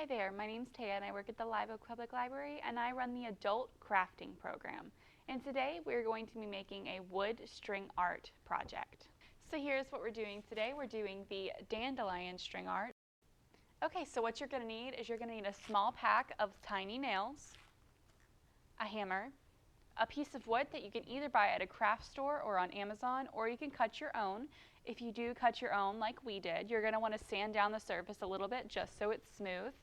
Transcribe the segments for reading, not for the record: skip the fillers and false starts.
Hi there, my name's Taya and I work at the Live Oak Public Library and I run the Adult Crafting Program. And today we're going to be making a wood string art project. So here's what we're doing today. We're doing the dandelion string art. Okay, so what you're going to need is you're going to need a small pack of tiny nails, a hammer, a piece of wood that you can either buy at a craft store or on Amazon, or you can cut your own. If you do cut your own like we did, you're going to want to sand down the surface a little bit just so it's smooth.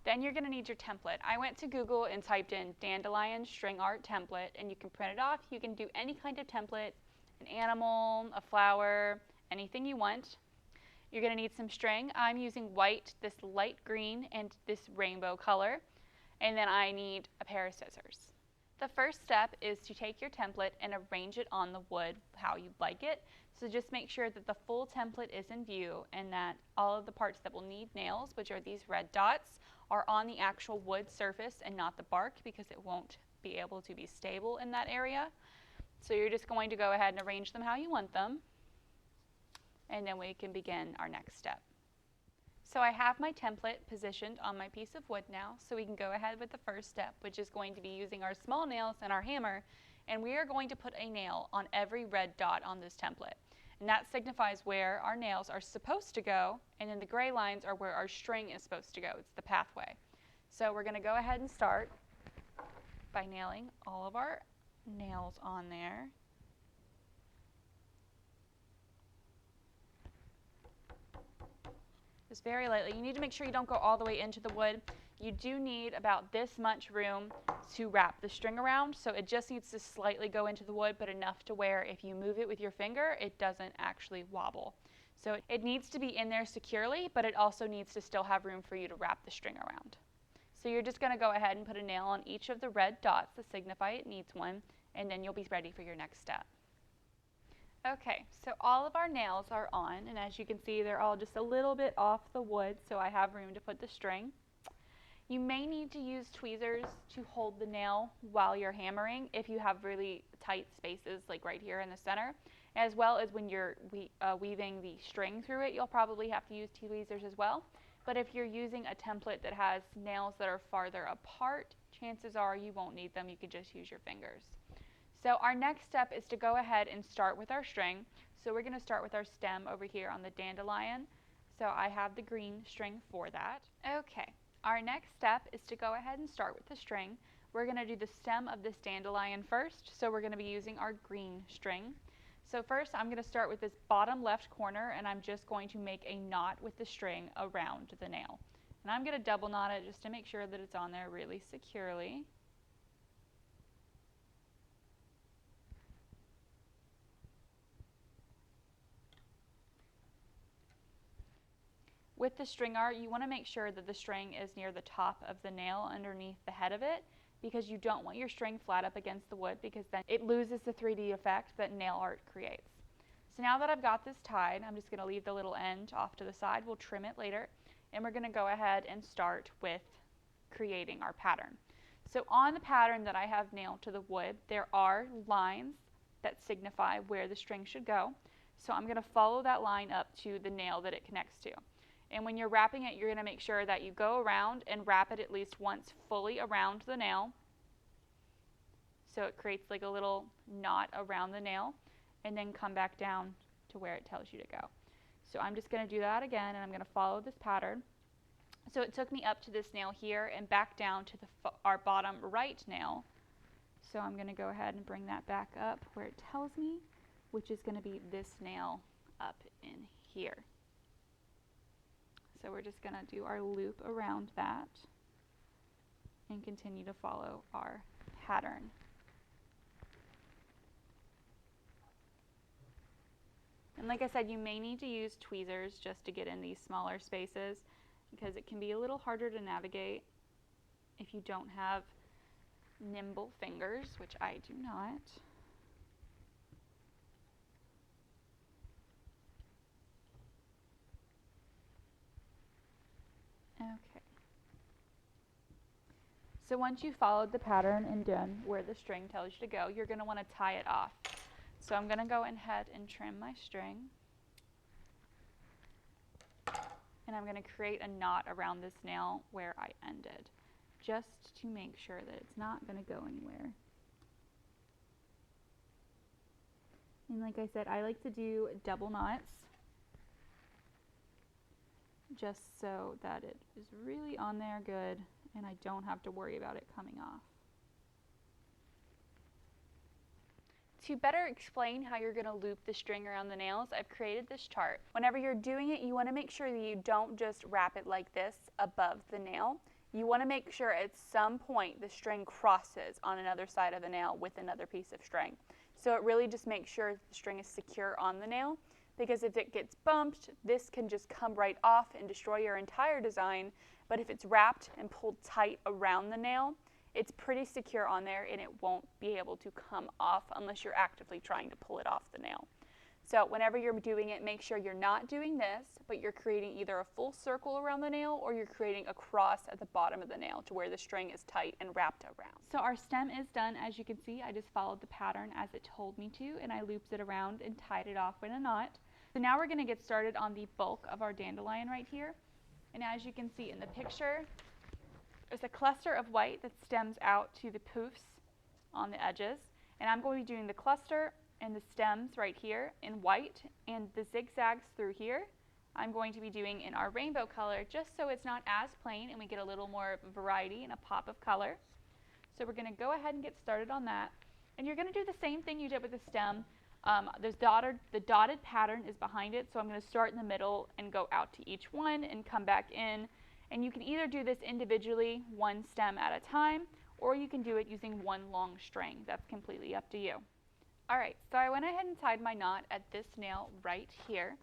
Then you're going to need your template. I went to Google and typed in dandelion string art template, and you can print it off. You can do any kind of template, an animal, a flower, anything you want. You're going to need some string. I'm using white, this light green, and this rainbow color. And then I need a pair of scissors. The first step is to take your template and arrange it on the wood how you'd like it. So just make sure that the full template is in view and that all of the parts that will need nails, which are these red dots, are on the actual wood surface and not the bark, because it won't be able to be stable in that area. So you're just going to go ahead and arrange them how you want them, and then we can begin our next step. So I have my template positioned on my piece of wood now, so we can go ahead with the first step, which is going to be using our small nails and our hammer, and we are going to put a nail on every red dot on this template. And that signifies where our nails are supposed to go, and then the gray lines are where our string is supposed to go. It's the pathway. So we're going to go ahead and start by nailing all of our nails on there. Just very lightly. You need to make sure you don't go all the way into the wood. You do need about this much room to wrap the string around, so it just needs to slightly go into the wood, but enough to where if you move it with your finger, it doesn't actually wobble. So it needs to be in there securely, but it also needs to still have room for you to wrap the string around. So you're just going to go ahead and put a nail on each of the red dots to signify it needs one, and then you'll be ready for your next step. Okay, so all of our nails are on, and as you can see, they're all just a little bit off the wood, so I have room to put the string. You may need to use tweezers to hold the nail while you're hammering if you have really tight spaces like right here in the center, as well as when you're weaving the string through it, you'll probably have to use tweezers as well. But if you're using a template that has nails that are farther apart, chances are you won't need them. You could just use your fingers. So our next step is to go ahead and start with our string. So we're going to start with our stem over here on the dandelion. So I have the green string for that. Okay, our next step is to go ahead and start with the string. We're going to do the stem of this dandelion first. So we're going to be using our green string. So first I'm going to start with this bottom left corner, and I'm just going to make a knot with the string around the nail. And I'm going to double knot it just to make sure that it's on there really securely. With the string art, you want to make sure that the string is near the top of the nail underneath the head of it, because you don't want your string flat up against the wood, because then it loses the 3D effect that nail art creates. So now that I've got this tied, I'm just going to leave the little end off to the side. We'll trim it later, and we're going to go ahead and start with creating our pattern. So on the pattern that I have nailed to the wood, there are lines that signify where the string should go. So I'm going to follow that line up to the nail that it connects to. And when you're wrapping it, you're going to make sure that you go around and wrap it at least once fully around the nail. So it creates like a little knot around the nail, and then come back down to where it tells you to go. So I'm just going to do that again, and I'm going to follow this pattern. So it took me up to this nail here and back down to our bottom right nail. So I'm going to go ahead and bring that back up where it tells me, which is going to be this nail up in here. So we're just going to do our loop around that and continue to follow our pattern. And like I said, you may need to use tweezers just to get in these smaller spaces, because it can be a little harder to navigate if you don't have nimble fingers, which I do not. Okay. So once you've followed the pattern and done where the string tells you to go, you're going to want to tie it off. So I'm going to go ahead and trim my string. and I'm going to create a knot around this nail where I ended, just to make sure that it's not going to go anywhere. And like I said, I like to do double knots, just so that it is really on there good and I don't have to worry about it coming off. To better explain how you're going to loop the string around the nails, I've created this chart. Whenever you're doing it, you want to make sure that you don't just wrap it like this above the nail. You want to make sure at some point the string crosses on another side of the nail with another piece of string. So it really just makes sure the string is secure on the nail, because if it gets bumped, this can just come right off and destroy your entire design. But if it's wrapped and pulled tight around the nail, it's pretty secure on there and it won't be able to come off unless you're actively trying to pull it off the nail. So whenever you're doing it, make sure you're not doing this, but you're creating either a full circle around the nail or you're creating a cross at the bottom of the nail to where the string is tight and wrapped around. So our stem is done. As you can see, I just followed the pattern as it told me to, and I looped it around and tied it off with a knot. So now we're going to get started on the bulk of our dandelion right here. And as you can see in the picture, there's a cluster of white that stems out to the poofs on the edges. And I'm going to be doing the cluster and the stems right here in white, and the zigzags through here I'm going to be doing in our rainbow color, just so it's not as plain and we get a little more variety and a pop of color. So we're going to go ahead and get started on that. And you're going to do the same thing you did with the stem. The dotted pattern is behind it, so I'm going to start in the middle and go out to each one and come back in. And you can either do this individually, one stem at a time, or you can do it using one long string. That's completely up to you. Alright, so I went ahead and tied my knot at this nail right here,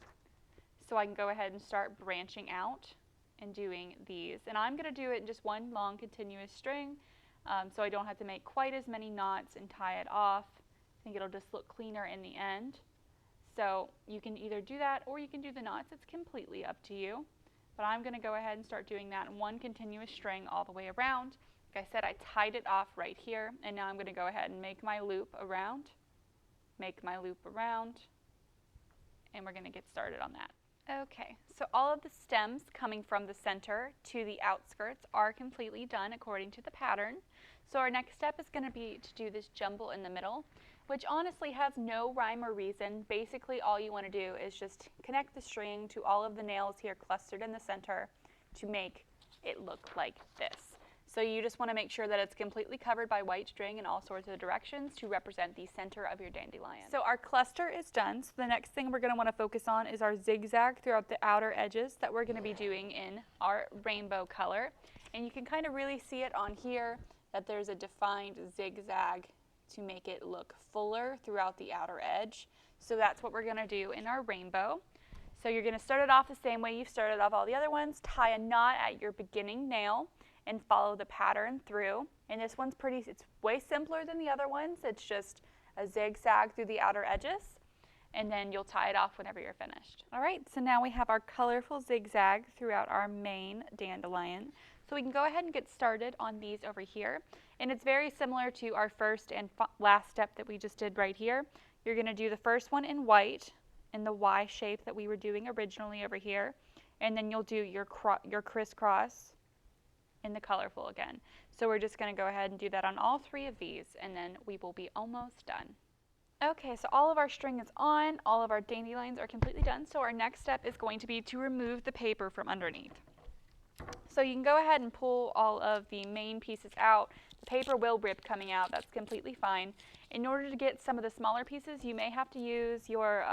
so I can go ahead and start branching out and doing these. And I'm going to do it in just one long continuous string, so I don't have to make quite as many knots and tie it off. I think it'll just look cleaner in the end. So you can either do that or you can do the knots. It's completely up to you. But I'm going to go ahead and start doing that in one continuous string all the way around. Like I said, I tied it off right here, and now I'm going to go ahead and make my loop around, and we're going to get started on that. Okay, so all of the stems coming from the center to the outskirts are completely done according to the pattern. So our next step is going to be to do this jumble in the middle, which honestly has no rhyme or reason. Basically, all you want to do is just connect the string to all of the nails here clustered in the center to make it look like this. So you just want to make sure that it's completely covered by white string in all sorts of directions to represent the center of your dandelion. So our cluster is done. So the next thing we're going to want to focus on is our zigzag throughout the outer edges that we're going to be doing in our rainbow color. And you can kind of really see it on here that there's a defined zigzag to make it look fuller throughout the outer edge. So that's what we're going to do in our rainbow. So you're going to start it off the same way you've started off all the other ones. Tie a knot at your beginning nail and follow the pattern through. And this one's it's way simpler than the other ones. It's just a zigzag through the outer edges, and then you'll tie it off whenever you're finished. All right, so now we have our colorful zigzag throughout our main dandelion. So we can go ahead and get started on these over here. And it's very similar to our first and last step that we just did right here. You're going to do the first one in white, in the Y shape that we were doing originally over here. And then you'll do your crisscross in the colorful again. So we're just going to go ahead and do that on all three of these, and then we will be almost done. Okay, so all of our string is on, all of our dandelions are completely done. So our next step is going to be to remove the paper from underneath. So you can go ahead and pull all of the main pieces out. The paper will rip coming out, that's completely fine. In order to get some of the smaller pieces, you may have to use your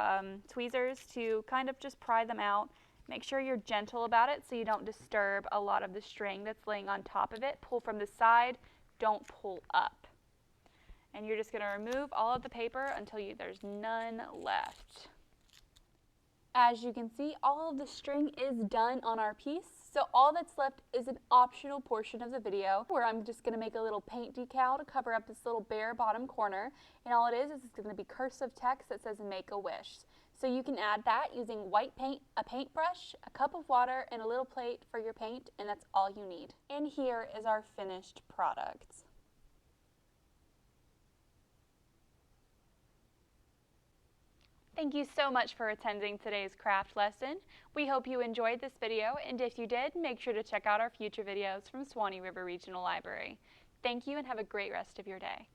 tweezers to kind of just pry them out. Make sure you're gentle about it so you don't disturb a lot of the string that's laying on top of it. Pull from the side, don't pull up. And you're just going to remove all of the paper until there's none left. As you can see, all of the string is done on our piece. So all that's left is an optional portion of the video where I'm just going to make a little paint decal to cover up this little bare bottom corner. And all it is it's going to be cursive text that says "Make a Wish." So you can add that using white paint, a paintbrush, a cup of water, and a little plate for your paint, and that's all you need. And here is our finished product. Thank you so much for attending today's craft lesson. We hope you enjoyed this video, and if you did, make sure to check out our future videos from Swanee River Regional Library. Thank you and have a great rest of your day.